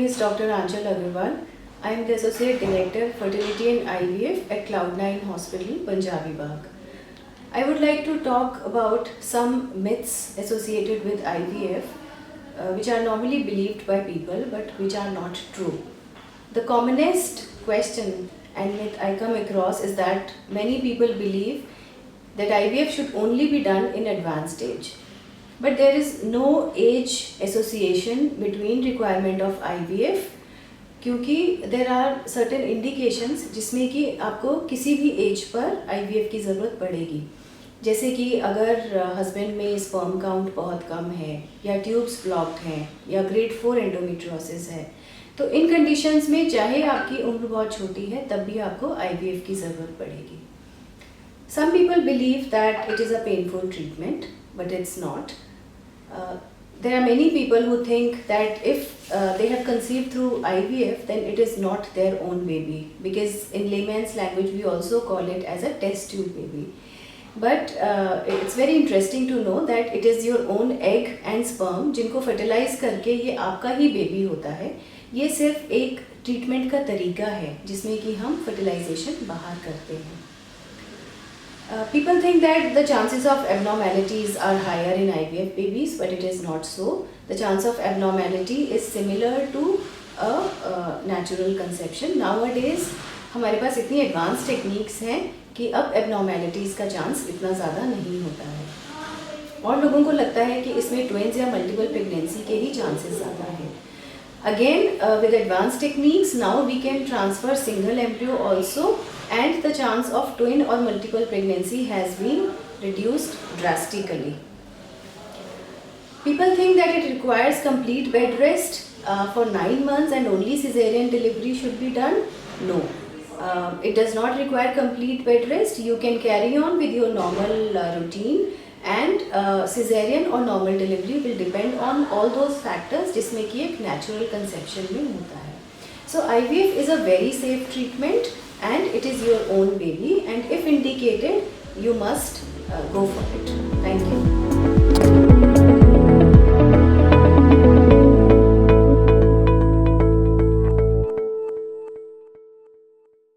is Dr. Anchal Agarwal. I am the Associate Director, Fertility and IVF at Cloud9 Hospital, Punjabi Bagh. I would like to talk about some myths associated with IVF, which are normally believed by people but which are not true. The commonest question and myth I come across is that many people believe that IVF should only be done in advanced stage. But there is no age association between requirement of IVF क्योंकि there are certain indications जिसमें कि आपको किसी भी as per IVF की ज़रूरत पड़ेगी. जैसे कि अगर हस्बैंड में स्पर्म काउंट बहुत कम है या ट्यूब्स ब्लॉक्ड हैं या ग्रेड 4 एंडोमेट्रियोसिस है, तो इन कंडीशंस में चाहे आपकी उम्र बहुत छोटी है तब भी आपको IVF की ज़रूरत पड़ेगी. Some people believe that it is a painful treatment, but it's not. There are many people who think that if they have conceived through IVF, then it is not their own baby, because in layman's language we also call it as a test tube baby. But it's very interesting to know that it is your own egg and sperm जिनको fertilize करके ये आपका ही baby होता है. ये सिर्फ एक treatment का तरीका है जिसमें कि हम fertilization बाहर करते हैं. People think that the chances of abnormalities are higher in IVF babies, but it is not so. The chance of abnormality is similar to a natural conception. Nowadays, हमारे पास इतनी advanced techniques हैं कि अब abnormalities का chance इतना ज़्यादा नहीं होता है. और लोगों को लगता है कि इसमें twins या multiple pregnancy के ही chances ज़्यादा हैं. Again, with advanced techniques, now we can transfer single embryo also, and the chance of twin or multiple pregnancy has been reduced drastically. People think that it requires complete bed rest for 9 months and only cesarean delivery should be done. No, it does not require complete bed rest. You can carry on with your normal routine, and cesarean or normal delivery will depend on all those factors जिसमें कि एक natural conception में होता है. So IVF is a very safe treatment and it is your own baby, and if indicated you must go for it. Thank you.